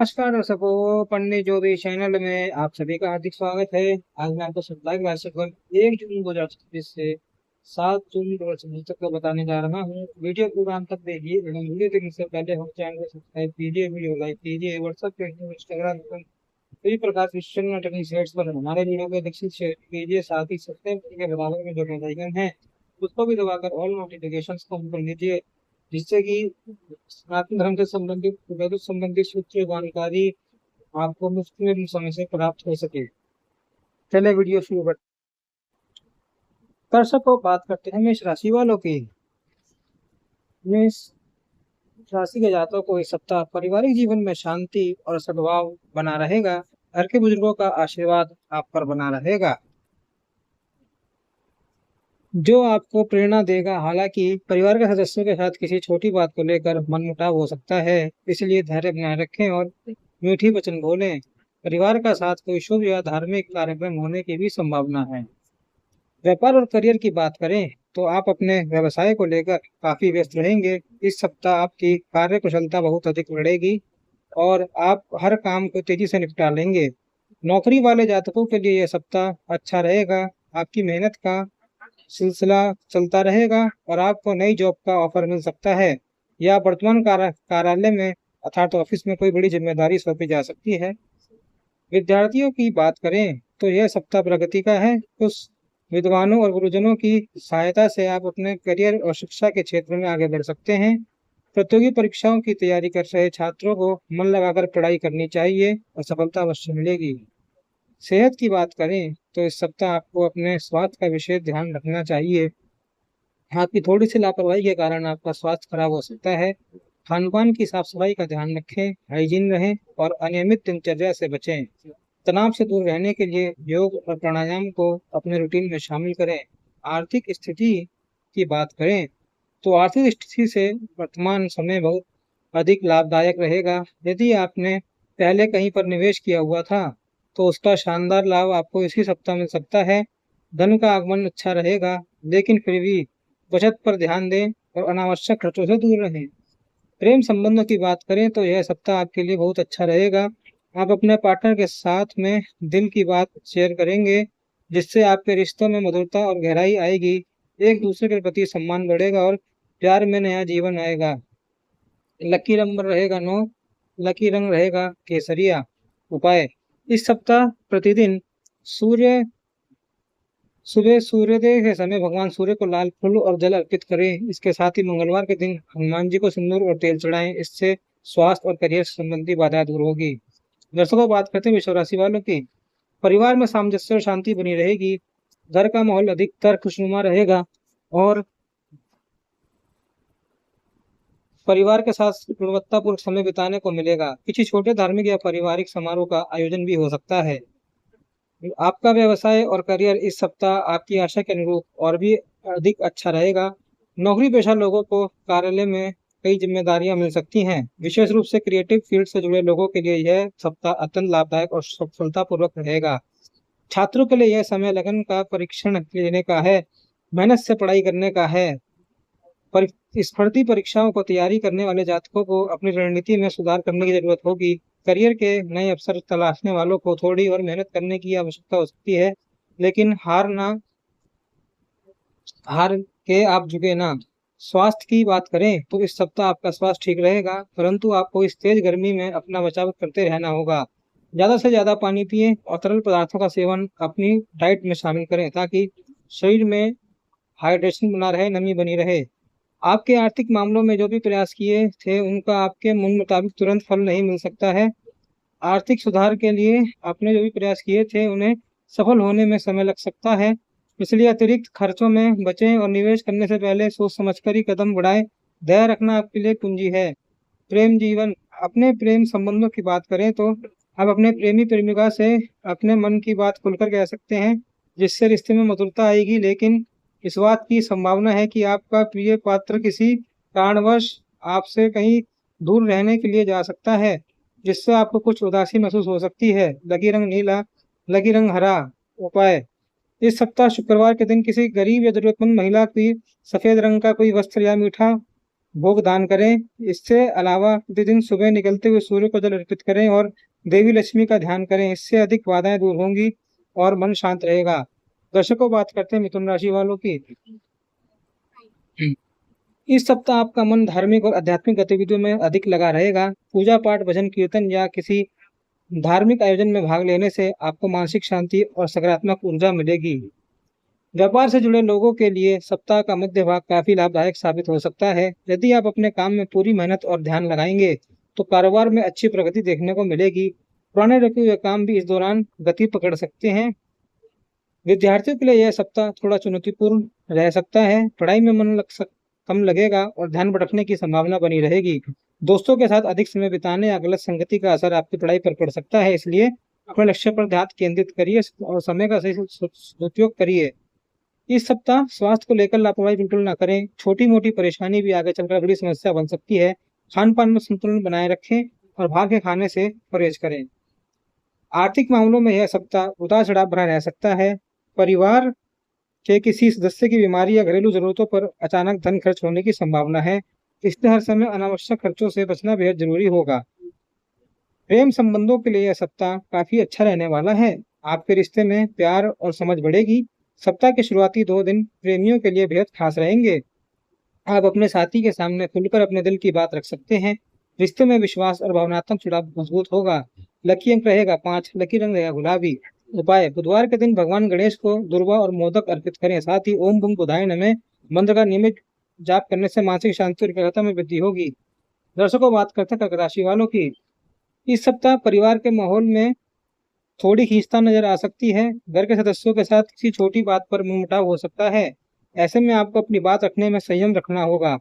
नमस्कार दर्शकों, पंडित ज्योतिष चैनल में आप सभी का हार्दिक स्वागत है। आज मैं आपको सप्ताह के राशिफल 1 जून 2026 से 7 जून 2026 तक का बताने जा रहा हूँ। वीडियो पूरा अंत तक देखिए एवं वीडियो देखने से पहले हम चैनल को सब्सक्राइब कीजिए, वीडियो लाइक कीजिए, व्हाट्सएप फेसबुक इंस्टाग्राम पर सभी प्रकार के सोशल नेटवर्किंग साइट्स पर हमारे वीडियो को दीक्षित शेयर कीजिए। साथ ही सब्सक्राइब के बराबर में जो बेल आइकन है उसको भी दबाकर ऑल नोटिफिकेशन को ऑन कर लीजिए, जिससे कि सनातन धर्म से संबंधित वैदिक संबंधित सूत्र जानकारी आपको मुफ्त में भी समय से प्राप्त हो सके। चले वीडियो शुरू करते हैं। दर्शकों, बात करते हैं मेष राशि वालों की। मेष राशि के जातकों को इस सप्ताह पारिवारिक जीवन में शांति और सद्भाव बना रहेगा। घर के बुजुर्गों का आशीर्वाद आप पर बना रहेगा, जो आपको प्रेरणा देगा। हालांकि परिवार के सदस्यों के साथ किसी छोटी बात को लेकर मनमुटाव हो सकता है, इसलिए धैर्य बनाए रखें और मीठी वचन बोलें। परिवार का साथ कोई शुभ या धार्मिक कार्यक्रम होने की भी संभावना है। व्यापार और करियर की बात करें तो आप अपने व्यवसाय को लेकर काफी व्यस्त रहेंगे। इस सप्ताह आपकी कार्य कुशलता बहुत अधिक बढ़ेगी और आप हर काम को तेजी से निपटा लेंगे। नौकरी वाले जातकों के लिए यह सप्ताह अच्छा रहेगा। आपकी मेहनत का सिलसिला चलता रहेगा और आपको नई जॉब का ऑफर मिल सकता है, या वर्तमान कार्यालय में अर्थात ऑफिस में कोई बड़ी जिम्मेदारी सौंपी जा सकती है। विद्यार्थियों की बात करें तो यह सप्ताह प्रगति का है। कुछ विद्वानों और गुरुजनों की सहायता से आप अपने करियर और शिक्षा के क्षेत्र में आगे बढ़ सकते हैं। प्रतियोगी परीक्षाओं की तैयारी कर रहे छात्रों को मन लगाकर पढ़ाई करनी चाहिए और सफलता अवश्य मिलेगी। सेहत की बात करें तो इस सप्ताह आपको अपने स्वास्थ्य का विशेष ध्यान रखना चाहिए। आपकी थोड़ी सी लापरवाही के कारण आपका स्वास्थ्य खराब हो सकता है। खान पान की साफ सफाई का ध्यान रखें, हाइजीन रहें और अनियमित दिनचर्या से बचें। तनाव से दूर रहने के लिए योग और प्राणायाम को अपने रूटीन में शामिल करें। आर्थिक स्थिति की बात करें तो आर्थिक स्थिति से वर्तमान समय बहुत अधिक लाभदायक रहेगा। यदि आपने पहले कहीं पर निवेश किया हुआ था तो उसका शानदार लाभ आपको इसी सप्ताह मिल सकता है। धन का आगमन अच्छा रहेगा, लेकिन फिर भी बचत पर ध्यान दें और अनावश्यक खर्चों से दूर रहें। प्रेम संबंधों की बात करें तो यह सप्ताह आपके लिए बहुत अच्छा रहेगा। आप अपने पार्टनर के साथ में दिल की बात शेयर करेंगे, जिससे आपके रिश्तों में मधुरता और गहराई आएगी। एक दूसरे के प्रति सम्मान बढ़ेगा और प्यार में नया जीवन आएगा। लकी नंबर रहेगा 9, लकी रंग रहेगा केसरिया। उपाय: इस सप्ताह प्रतिदिन सूर्य सुबह सूर्योदय के समय भगवान सूर्य को लाल फूल और जल अर्पित करें। इसके साथ ही मंगलवार के दिन हनुमान जी को सिंदूर और तेल चढ़ाएं। इससे स्वास्थ्य और करियर संबंधी बाधाएं दूर होगी। दर्शकों, बात करते हैं वृषभ राशि वालों की। परिवार में सामंजस्य और शांति बनी रहेगी। घर का माहौल अधिकतर खुशनुमा रहेगा और परिवार के साथ गुणवत्तापूर्ण समय बिताने को मिलेगा। किसी छोटे धार्मिक या पारिवारिक समारोह का आयोजन भी हो सकता है। आपका व्यवसाय और करियर इस सप्ताह आपकी आशा के अनुरूप और भी अधिक अच्छा रहेगा। नौकरी पेशा लोगों को कार्यालय में कई जिम्मेदारियां मिल सकती हैं। विशेष रूप से क्रिएटिव फील्ड से जुड़े लोगों के लिए यह सप्ताह अत्यंत लाभदायक और सफलतापूर्वक रहेगा। छात्रों के लिए यह समय लगन का परीक्षण लेने का है, मेहनत से पढ़ाई करने का है। स्पर्धी परीक्षाओं को तैयारी करने वाले जातकों को अपनी रणनीति में सुधार करने की जरूरत होगी। करियर के नए अवसर तलाशने वालों को थोड़ी और मेहनत करने की आवश्यकता हो सकती है, लेकिन हार के आप झुके ना। स्वास्थ्य की बात करें तो इस सप्ताह आपका स्वास्थ्य ठीक रहेगा, परंतु आपको इस तेज गर्मी में अपना बचाव करते रहना होगा। ज्यादा से ज्यादा पानी पिएं और तरल पदार्थों का सेवन अपनी डाइट में शामिल करें, ताकि शरीर में हाइड्रेशन बना रहे, नमी बनी रहे। आपके आर्थिक मामलों में जो भी प्रयास किए थे उनका आपके मन मुताबिक तुरंत फल नहीं मिल सकता है। आर्थिक सुधार के लिए आपने जो भी प्रयास किए थे उन्हें सफल होने में समय लग सकता है, इसलिए अतिरिक्त खर्चों में बचें और निवेश करने से पहले सोच समझकर ही कदम बढ़ाएं। दया रखना आपके लिए कुंजी है। प्रेम जीवन: अपने प्रेम संबंधों की बात करें तो आप अपने प्रेमी प्रेमिका से अपने मन की बात खुलकर कह सकते हैं, जिससे रिश्ते में मधुरता आएगी। लेकिन इस बात की संभावना है कि आपका प्रिय पात्र किसी कारणवश आपसे कहीं दूर रहने के लिए जा सकता है, जिससे आपको कुछ उदासी महसूस हो सकती है। लकी रंग नीला, लकी रंग हरा। उपाय: इस सप्ताह शुक्रवार के दिन किसी गरीब या जरूरतमंद महिला की सफेद रंग का कोई वस्त्र या मीठा भोग दान करें। इससे अलावा प्रतिदिन सुबह निकलते हुए सूर्य को जल अर्पित करें और देवी लक्ष्मी का ध्यान करें। इससे अधिक बाधाएं दूर होंगी और मन शांत रहेगा। दर्शकों, बात करते हैं मिथुन राशि वालों की। इस सप्ताह आपका मन धार्मिक और आध्यात्मिक गतिविधियों में अधिक लगा रहेगा। पूजा पाठ, भजन कीर्तन या किसी धार्मिक आयोजन में भाग लेने से आपको मानसिक शांति और सकारात्मक ऊर्जा मिलेगी। व्यापार से जुड़े लोगों के लिए सप्ताह का मध्य भाग काफी लाभदायक साबित हो सकता है। यदि आप अपने काम में पूरी मेहनत और ध्यान लगाएंगे तो कारोबार में अच्छी प्रगति देखने को मिलेगी। पुराने रुके हुए काम भी इस दौरान गति पकड़ सकते हैं। विद्यार्थियों के लिए यह सप्ताह थोड़ा चुनौतीपूर्ण रह सकता है। पढ़ाई में मन कम लगेगा और ध्यान भटकने की संभावना बनी रहेगी। दोस्तों के साथ अधिक समय बिताने या गलत संगति का असर आपकी पढ़ाई पर पड़ सकता है, इसलिए अपने लक्ष्य पर ध्यान केंद्रित करिए और समय का सही सदुपयोग करिए। इस सप्ताह स्वास्थ्य को लेकर लापरवाही बिल्कुल ना करें। छोटी मोटी परेशानी भी आगे चलकर बड़ी समस्या बन सकती है। खान पान में संतुलन बनाए रखें और बाहर के खाने से परहेज करें। आर्थिक मामलों में यह सप्ताह उतार चढ़ाव भरा रह सकता है। परिवार के किसी सदस्य की बीमारी या घरेलू जरूरतों पर अचानक धन खर्च होने की संभावना है। इसलिए हर समय अनावश्यक खर्चों से बचना बेहद जरूरी होगा। प्रेम संबंधों के लिए यह सप्ताह काफी अच्छा रहने वाला है। आपके रिश्ते में प्यार और समझ बढ़ेगी। सप्ताह के शुरुआती 2 दिन प्रेमियों के लिए बेहद खास रहेंगे। आप अपने साथी के सामने खुलकर अपने दिल की बात रख सकते हैं। रिश्ते में विश्वास और भावनात्मक जुड़ाव मजबूत होगा। लकी अंक रहेगा 5, लकी रंग रहेगा गुलाबी। उपाय: बुधवार के दिन भगवान गणेश को दुर्वा और मोदक अर्पित करें। साथ ही ओम बम बुधाय नमः मंत्र का नियमित जाप करने से मानसिक शांति और एकाग्रता में वृद्धि होगी। दर्शकों, बात करते हैं कर्क राशि वालों की। इस सप्ताह परिवार के माहौल में थोड़ी खींचतान नजर आ सकती है। घर के सदस्यों के साथ किसी छोटी बात पर मनमुटाव हो सकता है। ऐसे में आपको अपनी बात रखने में संयम रखना होगा।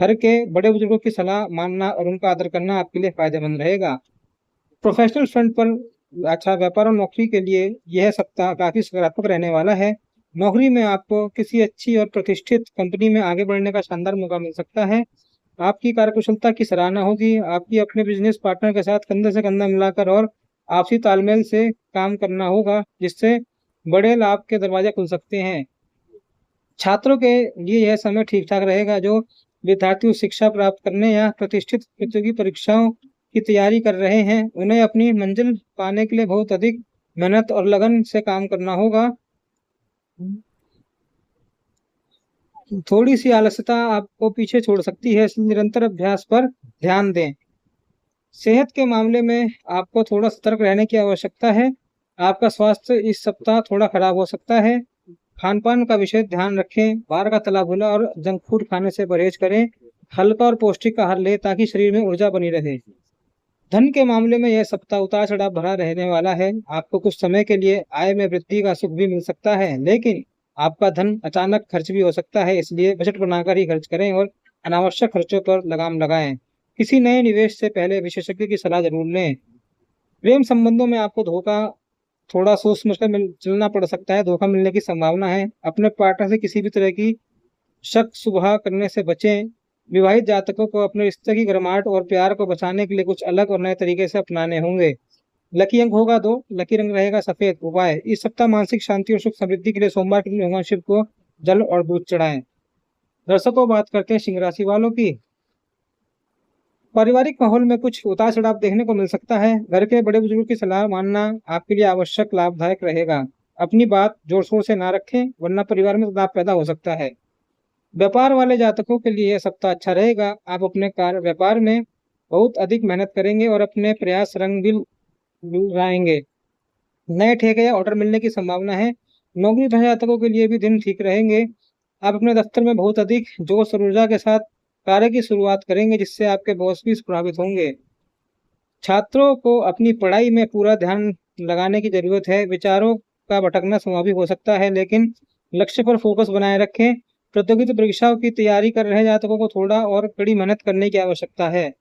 घर के बड़े बुजुर्गों की सलाह मानना और उनका आदर करना आपके लिए फायदेमंद रहेगा। प्रोफेशनल फ्रंट पर अच्छा व्यापार और नौकरी के लिए यह सप्ताह काफी सकारात्मक रहने वाला है। नौकरी में आपको किसी अच्छी और प्रतिष्ठित कंपनी में आगे बढ़ने का शानदार मौका मिल सकता है। आपकी कार्यकुशलता की सराहना होगी। आपकी अपने बिजनेस पार्टनर के साथ कंधे से कंधा मिलाकर और आपसी तालमेल से काम करना होगा, जिससे बड़े लाभ के दरवाजे खुल सकते हैं। छात्रों के लिए यह समय ठीक ठाक रहेगा। जो विद्यार्थी शिक्षा प्राप्त करने या प्रतिष्ठित प्रतियोगी परीक्षाओं की तैयारी कर रहे हैं, उन्हें अपनी मंजिल पाने के लिए बहुत अधिक मेहनत और लगन से काम करना होगा। थोड़ी सी आलस्यता आपको पीछे छोड़ सकती है, इसलिए निरंतर अभ्यास पर ध्यान दें। सेहत के मामले में आपको थोड़ा सतर्क रहने की आवश्यकता है। आपका स्वास्थ्य इस सप्ताह थोड़ा खराब हो सकता है। खान पान का विशेष ध्यान रखें। बाहर का तला भुना और जंक फूड खाने से परहेज करें। हल्का और पौष्टिक आहार लें ताकि शरीर में ऊर्जा बनी रहे। धन के मामले में यह सप्ताह उतार चढ़ाव भरा रहने वाला है। आपको कुछ समय के लिए आय में वृद्धि का सुख भी मिल सकता है, लेकिन आपका धन अचानक खर्च भी हो सकता है। इसलिए बजट बनाकर ही खर्च करें और अनावश्यक खर्चों पर लगाम लगाएं। किसी नए निवेश से पहले विशेषज्ञ की सलाह जरूर लें। प्रेम संबंधों में आपको धोखा थोड़ा सोच समझ कर चलना पड़ सकता है। धोखा मिलने की संभावना है। अपने पार्टनर से किसी भी तरह की शक शुबहा करने से बचें। विवाहित जातकों को अपने रिश्ते की गर्माहट और प्यार को बचाने के लिए कुछ अलग और नए तरीके से अपनाने होंगे। लकी अंक होगा 2, लकी रंग रहेगा सफेद। उपाय: इस सप्ताह मानसिक शांति और सुख समृद्धि के लिए सोमवार के दिन भगवान शिव को जल और दूध चढ़ाएं। दर्शकों, बात करते हैं सिंह राशि वालों की। पारिवारिक माहौल में कुछ उतार चढ़ाव देखने को मिल सकता है। घर के बड़े बुजुर्गों की सलाह मानना आपके लिए आवश्यक लाभदायक रहेगा। अपनी बात जोर शोर से ना रखें, वरना परिवार में तनाव पैदा हो सकता है। व्यापार वाले जातकों के लिए यह सप्ताह अच्छा रहेगा। आप अपने कार्य व्यापार में बहुत अधिक मेहनत करेंगे और अपने प्रयास रंग भी लाएंगे। नए ठेके या ऑर्डर मिलने की संभावना है। नौकरी पेशा जातकों के लिए भी दिन ठीक रहेंगे। आप अपने दफ्तर में बहुत अधिक जोश और ऊर्जा के साथ कार्य की शुरुआत करेंगे, जिससे आपके बॉस भी प्रभावित होंगे। छात्रों को अपनी पढ़ाई में पूरा ध्यान लगाने की जरूरत है। विचारों का भटकना स्वाभाविक हो सकता है, लेकिन लक्ष्य पर फोकस बनाए रखें। प्रतियोगिता परीक्षाओं की तैयारी कर रहे जातकों को थोड़ा और कड़ी मेहनत करने की आवश्यकता है।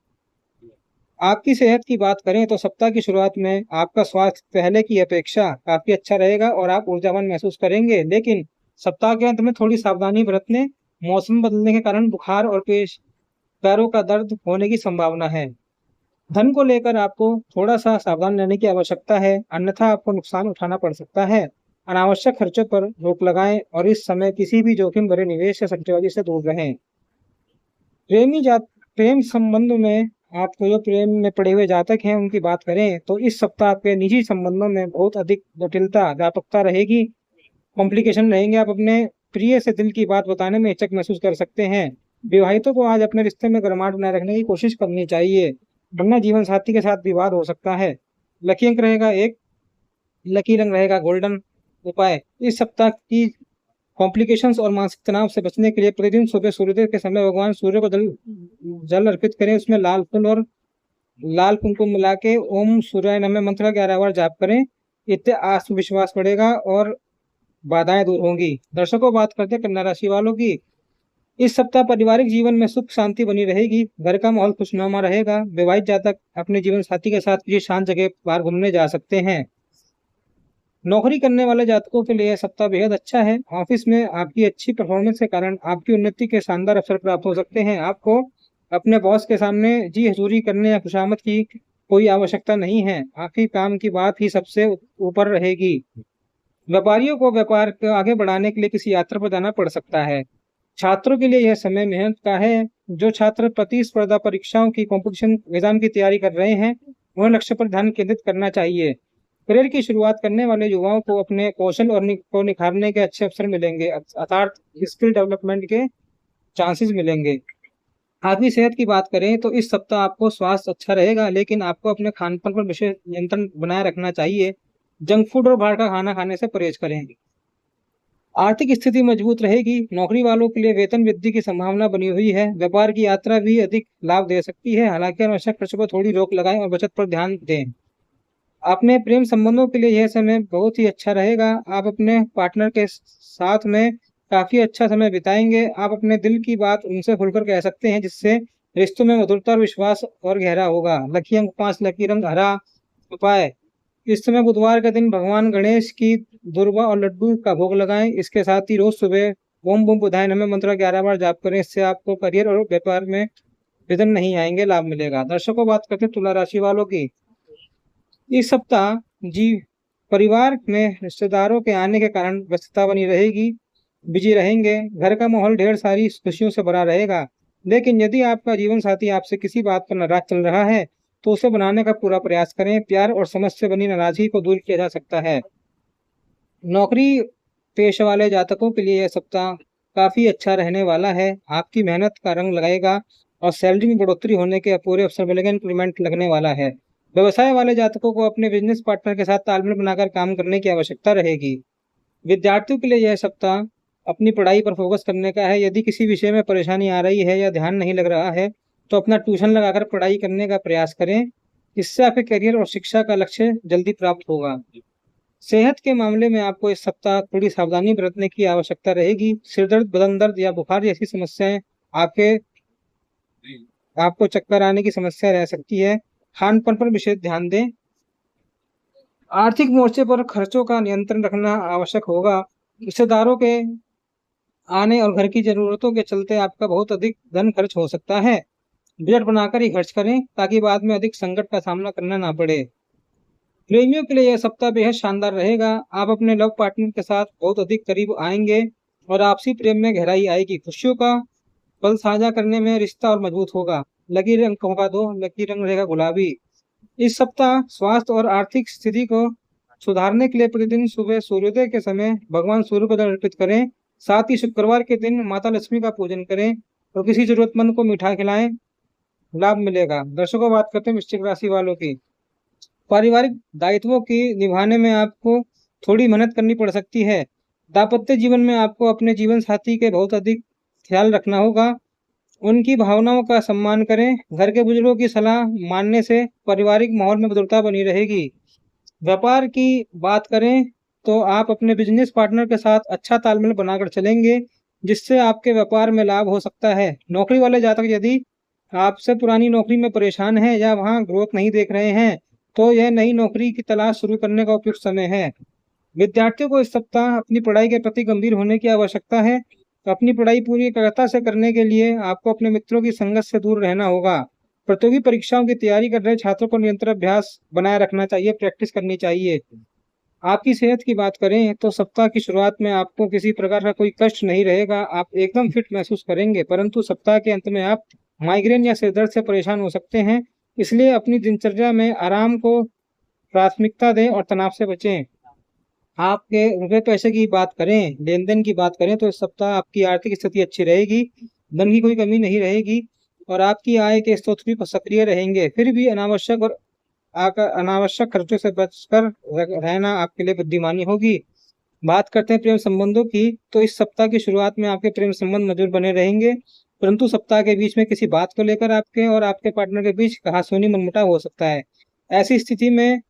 आपकी सेहत की बात करें तो सप्ताह की शुरुआत में आपका स्वास्थ्य पहले की अपेक्षा काफी अच्छा रहेगा और आप ऊर्जावान महसूस करेंगे, लेकिन सप्ताह के अंत में थोड़ी सावधानी बरतने। मौसम बदलने के कारण बुखार और पैरों का दर्द होने की संभावना है। धन को लेकर आपको थोड़ा सा सावधान रहने की आवश्यकता है, अन्यथा आपको नुकसान उठाना पड़ सकता है। अनावश्यक खर्चों पर रोक लगाएं और इस समय किसी भी जोखिम भरे निवेश या सट्टेबाजी से दूर रहें। प्रेमी जात प्रेम संबंध में आपको जो प्रेम में पड़े हुए जातक हैं उनकी बात करें तो इस सप्ताह आपके निजी संबंधों में बहुत अधिक जटिलता व्यापकता रहेगी। कॉम्प्लिकेशन रहेंगे। आप अपने प्रिय से दिल की बात बताने में हिचक महसूस कर सकते हैं। विवाहितों को आज अपने रिश्ते में गर्माहट बनाए रखने की कोशिश करनी चाहिए, वरना जीवन साथी के साथ विवाद हो सकता है। लकी अंक रहेगा 1, लकी रंग रहेगा गोल्डन। उपाय: इस सप्ताह की कॉम्प्लिकेशंस और मानसिक तनाव से बचने के लिए प्रतिदिन सुबह सूर्योदय के समय भगवान सूर्य को जल अर्पित करें। उसमें लाल फूल और लाल कुमकुम मिला के ओम सूर्याय नमः मंत्र का 11 बार जाप करें। इससे आत्मविश्वास बढ़ेगा और बाधाएं दूर होंगी। दर्शकों, बात करते हैं कन्या राशि वालों की। इस सप्ताह पारिवारिक जीवन में सुख शांति बनी रहेगी। घर का माहौल खुशनुमा रहेगा। विवाहित जातक अपने जीवन साथी के साथ किसी शांत जगह बाहर घूमने जा सकते हैं। नौकरी करने वाले जातकों के लिए यह सप्ताह बेहद अच्छा है। ऑफिस में आपकी अच्छी परफॉर्मेंस के कारण आपकी उन्नति के शानदार अवसर प्राप्त हो सकते हैं। आपको अपने बॉस के सामने जी हजूरी करने या खुशामद की कोई आवश्यकता नहीं है। आपकी काम की बात ही सबसे ऊपर रहेगी। व्यापारियों को व्यापार को आगे बढ़ाने के लिए किसी यात्रा पर जाना पड़ सकता है। छात्रों के लिए यह समय मेहनत का है। जो छात्र प्रतिस्पर्धा परीक्षाओं की कॉम्पिटिशन एग्जाम की तैयारी कर रहे हैं, उन्हें लक्ष्य पर ध्यान केंद्रित करना चाहिए। करियर की शुरुआत करने वाले युवाओं को अपने कौशल और को निखारने के अच्छे अवसर मिलेंगे, अर्थात स्किल डेवलपमेंट के चांसेस मिलेंगे। आपकी सेहत की बात करें तो इस सप्ताह आपको स्वास्थ्य अच्छा रहेगा, लेकिन आपको अपने खान पान पर विशेष नियंत्रण बनाए रखना चाहिए। जंक फूड और बाहर का खाना खाने से परहेज करें। आर्थिक स्थिति मजबूत रहेगी। नौकरी वालों के लिए वेतन वृद्धि की संभावना बनी हुई है। व्यापार की यात्रा भी अधिक लाभ दे सकती है। हालांकि अनावश्यक खर्चों पर थोड़ी रोक लगाएं और बचत पर ध्यान दें। अपने प्रेम संबंधों के लिए यह समय बहुत ही अच्छा रहेगा। आप अपने पार्टनर के साथ में काफी अच्छा समय बिताएंगे। आप अपने दिल की बात उनसे खुलकर कह सकते हैं, जिससे रिश्तों में मधुरता और विश्वास और गहरा होगा। लकी अंक 5, लकी रंग हरा। उपाय: इस समय बुधवार के दिन भगवान गणेश की दुर्वा और लड्डू का भोग लगाएं। इसके साथ ही रोज सुबह ओम बम बुधाय नमः मंत्र 11 बार जाप करें। इससे आपको करियर और व्यापार में विघ्न नहीं आएंगे, लाभ मिलेगा। दर्शकों, बात करते हैं तुला राशि वालों की। इस सप्ताह जी परिवार में रिश्तेदारों के आने के कारण व्यस्तता बनी रहेगी, बिजी रहेंगे। घर का माहौल ढेर सारी खुशियों से भरा रहेगा। लेकिन यदि आपका जीवन साथी आपसे किसी बात पर नाराज चल रहा है तो उसे बनाने का पूरा प्रयास करें। प्यार और समझ से बनी नाराजगी को दूर किया जा सकता है। नौकरी पेशे वाले जातकों के लिए यह सप्ताह काफी अच्छा रहने वाला है। आपकी मेहनत का रंग लगेगा और सैलरी में बढ़ोतरी होने के अपूरे अवसर मिलेंगे। इंक्रीमेंट लगने वाला है। व्यवसाय वाले जातकों को अपने बिजनेस पार्टनर के साथ तालमेल बनाकर काम करने की आवश्यकता रहेगी। विद्यार्थियों के लिए यह सप्ताह अपनी पढ़ाई पर फोकस करने का है। यदि किसी विषय में परेशानी आ रही है या ध्यान नहीं लग रहा है तो अपना ट्यूशन लगाकर पढ़ाई करने का प्रयास करें। इससे आपके करियर और शिक्षा का लक्ष्य जल्दी प्राप्त होगा। सेहत के मामले में आपको इस सप्ताह थोड़ी सावधानी बरतने की आवश्यकता रहेगी। सिरदर्द, बदन दर्द या बुखार जैसी समस्याएं आपके आपको चक्कर आने की समस्या रह सकती है। खान पान पर विशेष ध्यान दें। आर्थिक मोर्चे पर खर्चों का नियंत्रण रखना आवश्यक होगा। रिश्तेदारों के आने और घर की जरूरतों के चलते आपका बहुत अधिक धन खर्च हो सकता है। बजट बनाकर ही खर्च करें ताकि बाद में अधिक संकट का सामना करना ना पड़े। प्रेमियों के लिए यह सप्ताह बेहद शानदार रहेगा। आप अपने लव पार्टनर के साथ बहुत अधिक करीब आएंगे और आपसी प्रेम में गहराई आएगी। खुशियों का पल साझा करने में रिश्ता और मजबूत होगा। लकी रंग होगा 2, लकी रंग रहेगा गुलाबी। इस सप्ताह स्वास्थ्य और आर्थिक स्थिति को सुधारने के लिए प्रतिदिन सुबह सूर्योदय के समय भगवान सूर्य को जल अर्पित करें। साथ ही शुक्रवार के दिन माता लक्ष्मी का पूजन करें और किसी जरूरतमंद को मिठाई खिलाएं, लाभ मिलेगा। दर्शकों, बात करते हैं वृश्चिक राशि वालों की। पारिवारिक दायित्वों की निभाने में आपको थोड़ी मेहनत करनी पड़ सकती है। दाम्पत्य जीवन में आपको अपने जीवन साथी के बहुत अधिक ख्याल रखना होगा। उनकी भावनाओं का सम्मान करें। घर के बुजुर्गों की सलाह मानने से पारिवारिक माहौल में मधुरता बनी रहेगी। व्यापार की बात करें तो आप अपने बिजनेस पार्टनर के साथ अच्छा तालमेल बनाकर चलेंगे, जिससे आपके व्यापार में लाभ हो सकता है। नौकरी वाले जातक यदि आपसे पुरानी नौकरी में परेशान हैं या वहां ग्रोथ नहीं देख रहे हैं तो यह नई नौकरी की तलाश शुरू करने का उपयुक्त समय है। विद्यार्थियों को इस सप्ताह अपनी पढ़ाई के प्रति गंभीर होने की आवश्यकता है। अपनी पढ़ाई पूरी एकाग्रता से करने के लिए आपको अपने मित्रों की संगत से दूर रहना होगा। प्रतियोगी परीक्षाओं की तैयारी कर रहे छात्रों को निरंतर अभ्यास बनाए रखना चाहिए, प्रैक्टिस करनी चाहिए। आपकी सेहत की बात करें तो सप्ताह की शुरुआत में आपको किसी प्रकार का कोई कष्ट नहीं रहेगा, आप एकदम फिट महसूस करेंगे, परंतु सप्ताह के अंत में आप माइग्रेन या सिर दर्द से परेशान हो सकते हैं। इसलिए अपनी दिनचर्या में आराम को प्राथमिकता दें और तनाव से बचें। आपके रुपए-पैसे की बात करें, लेन-देन की बात करें तो इस सप्ताह आपकी आर्थिक स्थिति अच्छी रहेगी, धन की कोई कमी नहीं रहेगी और आपकी आय के स्रोत भी सक्रिय रहेंगे। फिर भी अनावश्यक खर्चों से बचकर रहना आपके लिए बुद्धिमानी होगी। बात करते हैं प्रेम संबंधों की, तो इस सप्ताह की शुरुआत में आपके प्रेम संबंध मधुर बने रहेंगे, परंतु सप्ताह के बीच में किसी बात को लेकर आपके और आपके पार्टनर के बीच कहा-सुनी मनमुटाव हो सकता है। ऐसी स्थिति में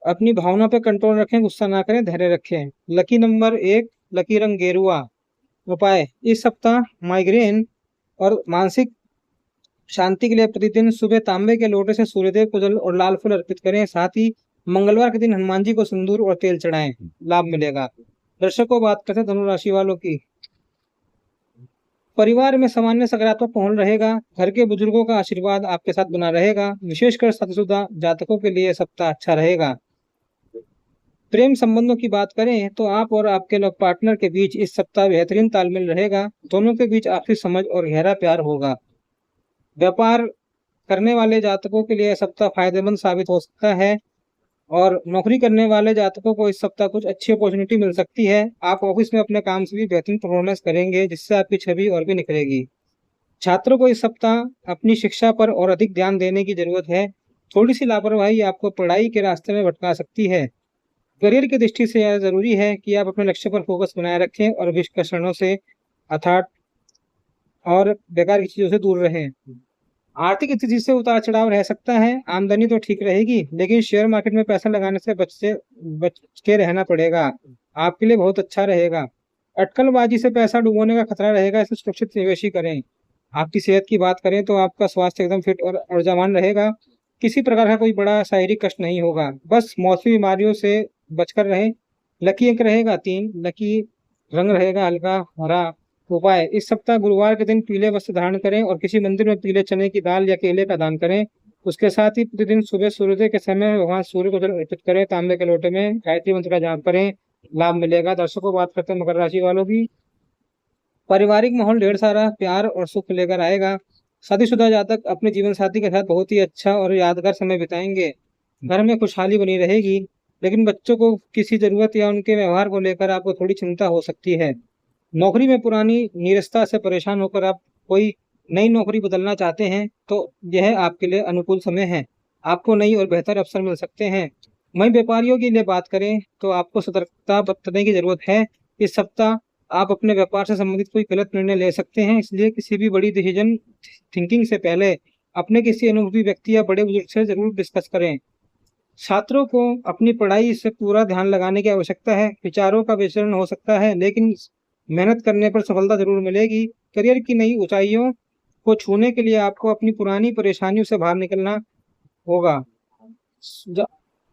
अपनी भावना पे कंट्रोल रखें, गुस्सा ना करें, धैर्य रखें। लकी नंबर 1, लकी रंग गेरुआ। उपाय: इस सप्ताह माइग्रेन और मानसिक शांति के लिए प्रतिदिन सुबह तांबे के लोटे से सूर्यदेव को जल और लाल फूल अर्पित करें। साथ ही मंगलवार के दिन हनुमान जी को सिंदूर और तेल चढ़ाएं, लाभ मिलेगा। दर्शकों, बात करते हैं धनु राशि वालों की। परिवार में सामान्य सकारात्मक माहौल रहेगा, घर के बुजुर्गों का आशीर्वाद आपके साथ बना रहेगा। विशेषकर शादीशुदा जातकों के लिए सप्ताह अच्छा रहेगा। प्रेम संबंधों की बात करें तो आप और आपके लव पार्टनर के बीच इस सप्ताह बेहतरीन तालमेल रहेगा। दोनों के बीच आपसी समझ और गहरा प्यार होगा। व्यापार करने वाले जातकों के लिए यह सप्ताह फायदेमंद साबित हो सकता है और नौकरी करने वाले जातकों को इस सप्ताह कुछ अच्छी अपॉर्चुनिटी मिल सकती है। आप ऑफिस में अपने काम से भी बेहतरीन परफॉर्मेंस करेंगे, जिससे आपकी छवि और भी निखरेगी। छात्रों को इस सप्ताह अपनी शिक्षा पर और अधिक ध्यान देने की जरूरत है। थोड़ी सी लापरवाही आपको पढ़ाई के रास्ते में भटका सकती है। करियर की दृष्टि से यह जरूरी है कि आप अपने लक्ष्य पर फोकस बनाए रखें और विकर्षणों से अर्थात और बेकार की चीजों से दूर रहें। आर्थिक स्थिति से उतार चढ़ाव रह सकता है, आमदनी तो ठीक रहेगी, लेकिन शेयर मार्केट में पैसा लगाने से बच के रहना पड़ेगा। आपके लिए बहुत अच्छा रहेगा। अटकलबाजी से पैसा डुबोने का खतरा रहेगा, इसे सुरक्षित निवेश ही करें। आपकी सेहत की बात करें तो आपका स्वास्थ्य एकदम फिट और ऊर्जावान रहेगा। किसी प्रकार का कोई बड़ा शारीरिक कष्ट नहीं होगा, बस मौसमी बीमारियों से बचकर रहें। लकी अंक रहेगा 3, लकी रंग रहेगा हल्का हरा। उपाय: इस सप्ताह गुरुवार के दिन पीले वस्त्र धारण करें और किसी मंदिर में पीले चने की दाल या केले का दान करें। उसके साथ ही प्रतिदिन सुबह सूर्योदय के समय भगवान सूर्य को जल अर्पित करें, तांबे के लोटे में गायत्री मंत्र का जाप करें, लाभ मिलेगा। दर्शकों, बात करते हैं मकर राशि वालों की। पारिवारिक माहौल ढेर सारा प्यार और सुख लेकर आएगा। शादीशुदा जातक अपने जीवन साथी के साथ बहुत ही अच्छा और यादगार समय बिताएंगे। घर में खुशहाली बनी रहेगी, लेकिन बच्चों को किसी जरूरत या उनके व्यवहार को लेकर आपको थोड़ी चिंता हो सकती है। नौकरी में पुरानी नीरसता से परेशान होकर आप कोई नई नौकरी बदलना चाहते हैं तो यह आपके लिए अनुकूल समय है। आपको नई और बेहतर अवसर मिल सकते हैं। वहीं व्यापारियों के लिए बात करें तो आपको सतर्कता बरतने की जरूरत है। इस सप्ताह आप अपने व्यापार से संबंधित कोई गलत निर्णय ले सकते हैं, इसलिए किसी भी बड़ी डिसीजन थिंकिंग से पहले अपने किसी अनुभवी व्यक्ति या बड़े बुजुर्ग से जरूर डिस्कस करें। छात्रों को अपनी पढ़ाई से पूरा ध्यान लगाने की आवश्यकता है। विचारों का विचरण हो सकता है, लेकिन मेहनत करने पर सफलता जरूर मिलेगी। करियर की नई ऊंचाइयों को छूने के लिए आपको अपनी पुरानी परेशानियों से बाहर निकलना होगा।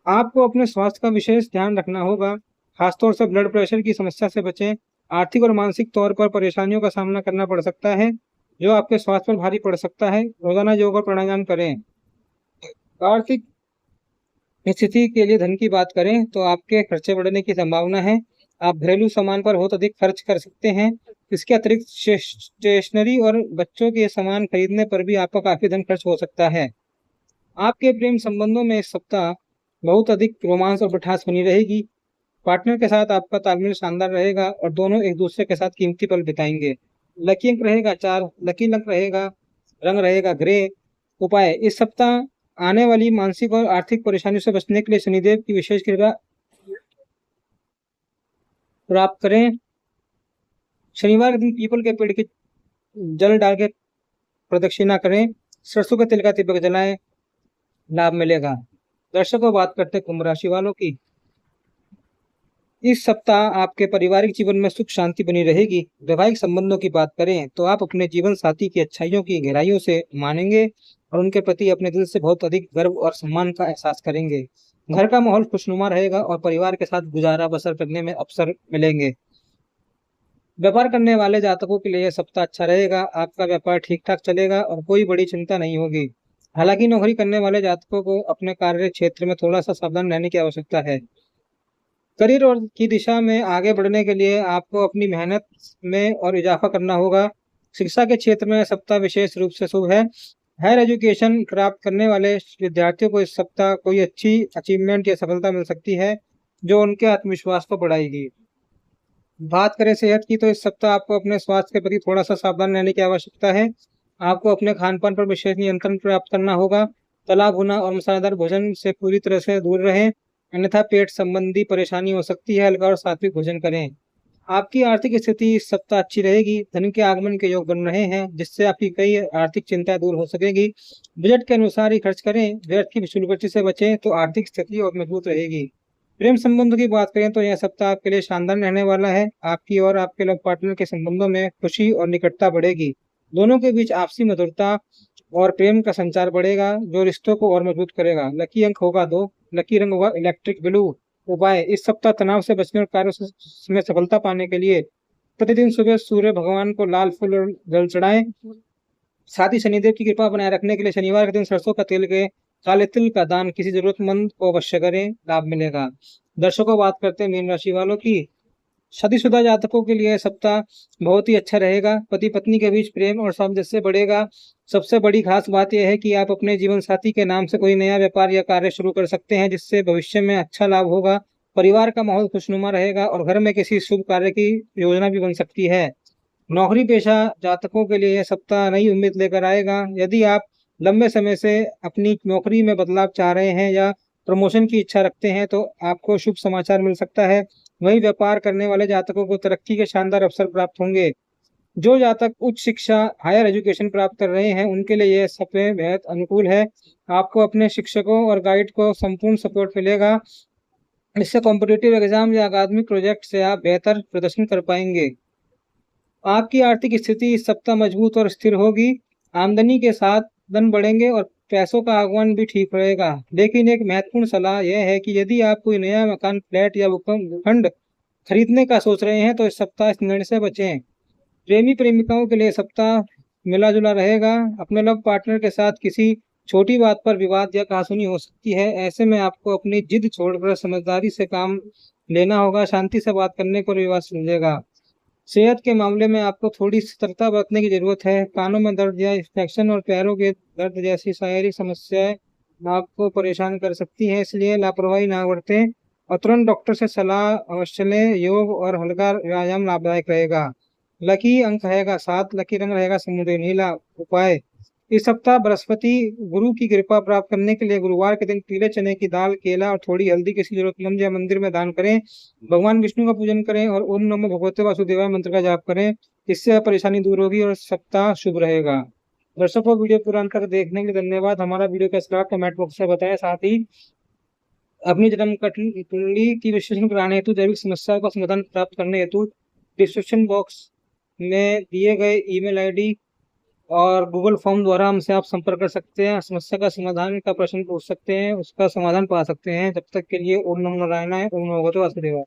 आपको अपने स्वास्थ्य का विशेष ध्यान रखना होगा, खासतौर से ब्लड प्रेशर की समस्या से बचें। आर्थिक और मानसिक तौर पर परेशानियों का सामना करना पड़ सकता है, जो आपके स्वास्थ्य पर भारी पड़ सकता है। रोजाना योग और प्राणायाम करें। आर्थिक स्थिति के लिए धन की बात करें तो आपके खर्चे बढ़ने की संभावना है। आप घरेलू सामान पर बहुत अधिक खर्च कर सकते हैं। इसके अतिरिक्त स्टेशनरी और बच्चों के सामान खरीदने पर भी आपका काफी धन खर्च हो सकता है। आपके प्रेम संबंधों में इस सप्ताह बहुत अधिक रोमांस और मिठास बनी रहेगी। पार्टनर के साथ आपका तालमेल शानदार रहेगा और दोनों एक दूसरे के साथ कीमती पल बिताएंगे। लकी अंक रहेगा 4, लकी रंग रहेगा ग्रे। उपाय: इस सप्ताह आने वाली मानसिक और आर्थिक परेशानियों से बचने के लिए शनिदेव की विशेष कृपा प्राप्त करें। शनिवार के दिन पीपल के पेड़ की जल डाल के प्रदक्षिणा करें। सरसों के तिल का दीपक जलाएं, लाभ मिलेगा। दर्शकों, बात करते हैं कुंभ राशि वालों की। इस सप्ताह आपके पारिवारिक जीवन में सुख शांति बनी रहेगी। वैवाहिक संबंधों की बात करें तो आप अपने जीवन साथी की अच्छाइयों की गहराइयों से मानेंगे और उनके प्रति अपने दिल से बहुत अधिक गर्व और सम्मान का एहसास करेंगे। घर का माहौल खुशनुमा रहेगा और परिवार के साथ गुजारा बसर करने में अवसर मिलेंगे। व्यापार करने वाले जातकों के लिए यह सप्ताह अच्छा रहेगा। आपका व्यापार ठीक ठाक चलेगा और कोई बड़ी चिंता नहीं होगी। हालांकि नौकरी करने वाले जातकों को अपने कार्य क्षेत्र में थोड़ा सा सावधान रहने की आवश्यकता है। करियर और की दिशा में आगे बढ़ने के लिए आपको अपनी मेहनत में और इजाफा करना होगा। शिक्षा के क्षेत्र में सप्ताह विशेष रूप से शुभ है। हायर एजुकेशन प्राप्त करने वाले विद्यार्थियों को इस सप्ताह कोई अच्छी अचीवमेंट या सफलता मिल सकती है, जो उनके आत्मविश्वास को बढ़ाएगी। बात करें सेहत की, तो इस सप्ताह आपको अपने स्वास्थ्य के प्रति थोड़ा-सा सावधान रहने की आवश्यकता है। आपको अपने खान-पान पर विशेष नियंत्रण प्राप्त करना होगा। तला भुना और मसालेदार भोजन से पूरी तरह से दूर रहें, अन्यथा पेट संबंधी परेशानी हो सकती है। हल्का और सात्विक भोजन करें। आपकी आर्थिक स्थिति इस सप्ताह अच्छी रहेगी। धन के आगमन के योग बन रहे हैं, जिससे आपकी कई आर्थिक चिंताएँ दूर हो सकेगी। बजट के अनुसार ही खर्च करें, व्यर्थ की फिजूलखर्ची से बचें, तो आर्थिक स्थिति और मजबूत रहेगी। प्रेम संबंधों की बात करें तो यह सप्ताह आपके लिए शानदार रहने वाला है। आपकी और आपके लव पार्टनर के संबंधों में खुशी और निकटता बढ़ेगी। दोनों के बीच आपसी मधुरता और प्रेम का संचार बढ़ेगा, जो रिश्तों को और मजबूत करेगा। लकी अंक होगा 2, लकी रंग होगा इलेक्ट्रिक ब्लू। उपाय: इस सप्ताह तनाव से बचने और कार्यों में सफलता पाने के लिए प्रतिदिन सुबह सूर्य भगवान को लाल फूल और जल चढ़ाएं। साथ ही शनिदेव की कृपा बनाए रखने के लिए शनिवार के दिन सरसों का तेल के काले तिल का दान किसी जरूरतमंद को अवश्य करें, लाभ मिलेगा। दर्शकों, बात करते हैं मीन राशि वालों की। शादीशुदा जातकों के लिए सप्ताह बहुत ही अच्छा रहेगा। पति पत्नी के बीच प्रेम और सामंजस्य बढ़ेगा। सबसे बड़ी खास बात यह है कि आप अपने जीवन साथी के नाम से कोई नया व्यापार या कार्य शुरू कर सकते हैं, जिससे भविष्य में अच्छा लाभ होगा। परिवार का माहौल खुशनुमा रहेगा और घर में किसी शुभ कार्य की योजना भी बन सकती है। नौकरी पेशा जातकों के लिए यह सप्ताह नई उम्मीद लेकर आएगा। यदि आप लंबे समय से अपनी नौकरी में बदलाव चाह रहे हैं या प्रमोशन की इच्छा रखते हैं, तो आपको शुभ समाचार मिल सकता है। वहीं व्यापार करने वाले जातकों को तरक्की के शानदार अवसर प्राप्त होंगे। जो जातक उच्च शिक्षा हायर एजुकेशन प्राप्त कर रहे हैं, उनके लिए यह समय बेहद अनुकूल है। आपको अपने शिक्षकों और गाइड को संपूर्ण सपोर्ट मिलेगा। इससे कॉम्पिटिटिव एग्जाम या अकादमिक प्रोजेक्ट से आप बेहतर प्रदर्शन कर पाएंगे। आपकी आर्थिक स्थिति इस सप्ताह मजबूत और स्थिर होगी। आमदनी के साथ धन बढ़ेंगे और पैसों का आगमन भी ठीक रहेगा। लेकिन एक महत्वपूर्ण सलाह यह है कि यदि आप कोई नया मकान, फ्लैट या भूखंड खरीदने का सोच रहे हैं, तो इस सप्ताह इस निर्णय से बचें। प्रेमी प्रेमिकाओं के लिए सप्ताह मिला जुला रहेगा। अपने लव पार्टनर के साथ किसी छोटी बात पर विवाद या कहासुनी हो सकती है। ऐसे में आपको अपनी जिद छोड़कर समझदारी से काम लेना होगा। शांति से बात करने को विवाद सुलझेगा। सेहत के मामले में आपको थोड़ी सतर्कता बरतने की जरूरत है। कानों में दर्द या इंफेक्शन और पैरों के दर्द जैसी शारीरिक समस्याएं आपको परेशान कर सकती हैं, इसलिए लापरवाही ना बरतें और तुरंत डॉक्टर से सलाह अवश्य लें। योग और हल्का व्यायाम लाभदायक रहेगा। लकी अंक रहेगा 7, लकी रंग रहेगा समुद्री नीला। उपाय: इस सप्ताह बृहस्पति गुरु की कृपा प्राप्त करने के लिए गुरुवार के दिन पीले चने की दाल, केला और थोड़ी हल्दी किसी जरूरतमंद या मंदिर में दान करें। भगवान विष्णु का पूजन करें और ओम नमो भगवते वासुदेवाय मंत्र का जाप करें। इससे परेशानी दूर होगी और सप्ताह शुभ रहेगा। दर्शकों, वीडियो पूरा अंत तक देखने के लिए धन्यवाद। हमारा वीडियो कैसा लगा कमेंट बॉक्स में बताएं। साथ ही अपनी जन्म कुंडली की विश्लेषण कराने हेतु, जैविक समस्याओं का समाधान प्राप्त करने हेतु डिस्क्रिप्शन बॉक्स में दिए गए ईमेल आईडी और गूगल फॉर्म द्वारा हमसे आप संपर्क कर सकते हैं। समस्या का समाधान का प्रश्न पूछ सकते हैं, उसका समाधान पा सकते हैं। जब तक के लिए ओम नमो नारायणाय, ओम नमो भगवते वासुदेवाय।